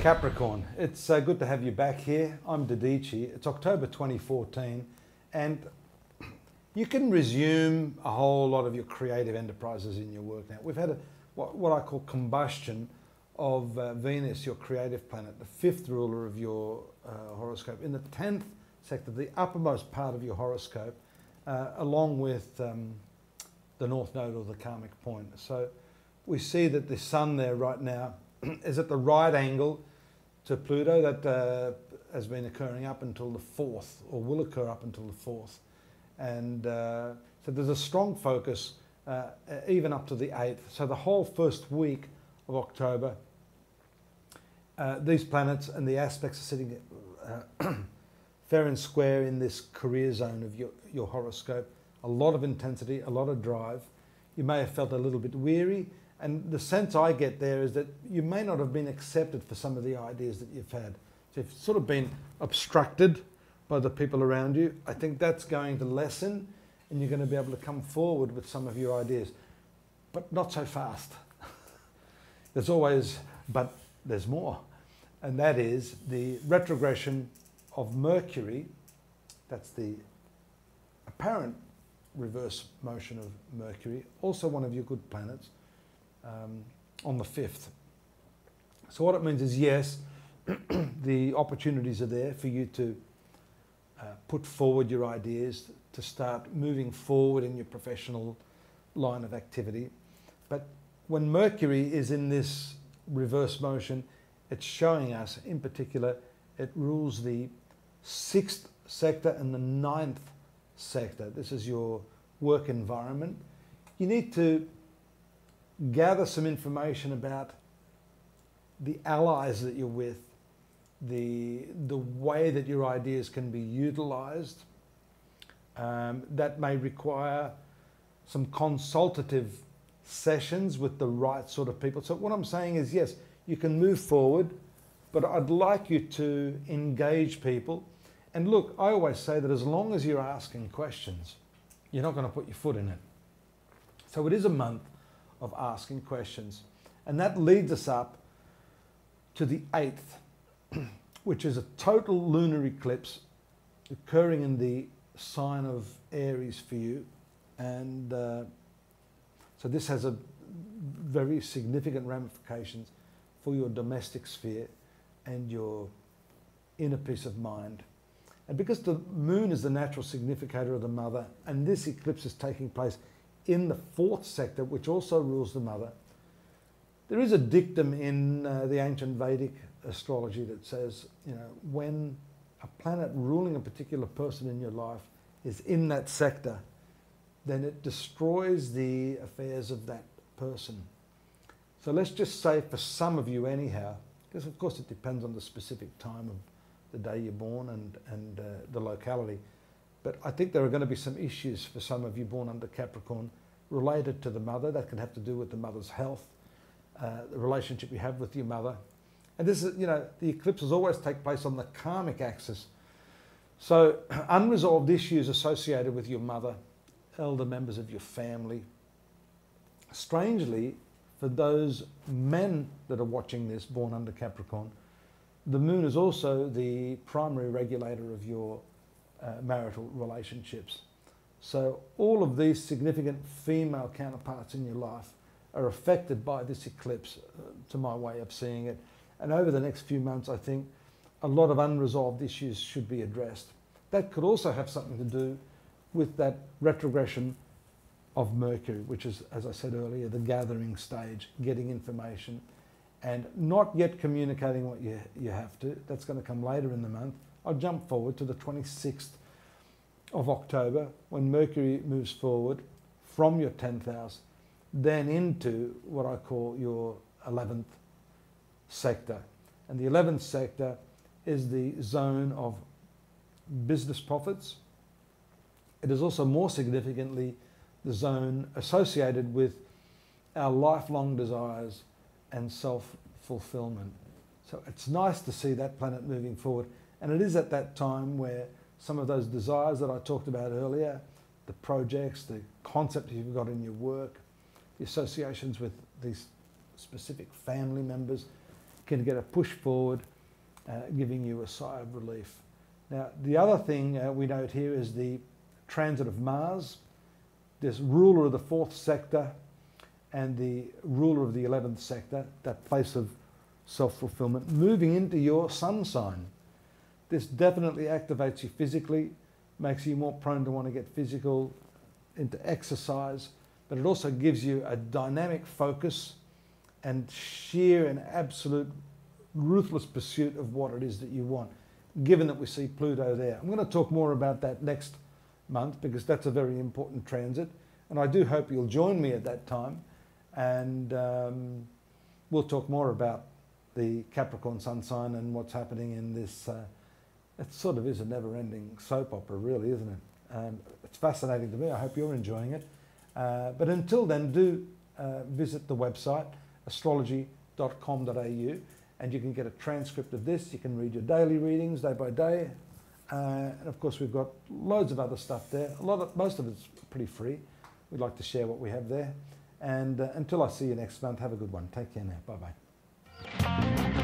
Capricorn, it's good to have you back here. I'm Dadhichi. It's October 2014 and you can resume a whole lot of your creative enterprises in your work now. We've had what I call combustion of Venus, your creative planet, the fifth ruler of your horoscope, in the 10th sector, the uppermost part of your horoscope, along with the North Node or the karmic point. So we see that the Sun there right now is at the right angle to Pluto. That has been occurring up until the 4th, or will occur up until the 4th. And so there's a strong focus even up to the 8th. So the whole first week of October, these planets and the aspects are sitting fair and square in this career zone of your horoscope. A lot of intensity, a lot of drive. You may have felt a little bit weary. And the sense I get there is that you may not have been accepted for some of the ideas that you've had. So you've sort of been obstructed by the people around you. I think that's going to lessen and you're going to be able to come forward with some of your ideas. But not so fast. There's always, but there's more. And that is the retrogression of Mercury. That's the apparent reverse motion of Mercury, also one of your good planets. On the 5th. So what it means is, yes, the opportunities are there for you to put forward your ideas, to start moving forward in your professional line of activity. But when Mercury is in this reverse motion, it's showing us, in particular, it rules the 6th sector and the 9th sector. This is your work environment. You need to gather some information about the allies that you're with, the way that your ideas can be utilized. That may require some consultative sessions with the right sort of people. So what I'm saying is, yes, you can move forward, but I'd like you to engage people. And look, I always say that as long as you're asking questions, you're not going to put your foot in it. So it is a month of asking questions. And that leads us up to the 8th, which is a total lunar eclipse occurring in the sign of Aries for you. And so this has a very significant ramifications for your domestic sphere and your inner peace of mind. And because the moon is the natural significator of the mother, and this eclipse is taking place in the 4th sector, which also rules the mother, there is a dictum in the ancient Vedic astrology that says, you know, when a planet ruling a particular person in your life is in that sector, then it destroys the affairs of that person. So let's just say for some of you anyhow, because of course it depends on the specific time of the day you're born and the locality, but I think there are going to be some issues for some of you born under Capricorn related to the mother. That can have to do with the mother's health, the relationship you have with your mother. And this is, you know, the eclipses always take place on the karmic axis. So unresolved issues associated with your mother, elder members of your family. Strangely, for those men that are watching this born under Capricorn, the moon is also the primary regulator of your marital relationships. So all of these significant female counterparts in your life are affected by this eclipse, to my way of seeing it. And over the next few months, I think a lot of unresolved issues should be addressed. That could also have something to do with that retrogression of Mercury, which is, as I said earlier, the gathering stage, getting information, and not yet communicating what you have to. That's going to come later in the month. I'll jump forward to the 26th of October, when Mercury moves forward from your 10th house, then into what I call your 11th sector. And the 11th sector is the zone of business profits. It is also more significantly the zone associated with our lifelong desires and self-fulfillment. So it's nice to see that planet moving forward. And it is at that time where some of those desires that I talked about earlier, the projects, the concept you've got in your work, the associations with these specific family members, can get a push forward, giving you a sigh of relief. Now, the other thing we note here is the transit of Mars, this ruler of the 4th sector and the ruler of the 11th sector, that place of self-fulfillment, moving into your sun sign. This definitely activates you physically, makes you more prone to want to get physical, into exercise, but it also gives you a dynamic focus and sheer and absolute ruthless pursuit of what it is that you want, given that we see Pluto there. I'm going to talk more about that next month because that's a very important transit, and I do hope you'll join me at that time, and we'll talk more about the Capricorn sun sign and what's happening in this. It sort of is a never-ending soap opera, really, isn't it? It's fascinating to me. I hope you're enjoying it. But until then, do visit the website astrology.com.au, and you can get a transcript of this. You can read your daily readings day by day, and of course we've got loads of other stuff there. Most of it's pretty free. We'd like to share what we have there. And until I see you next month, have a good one. Take care now. Bye bye.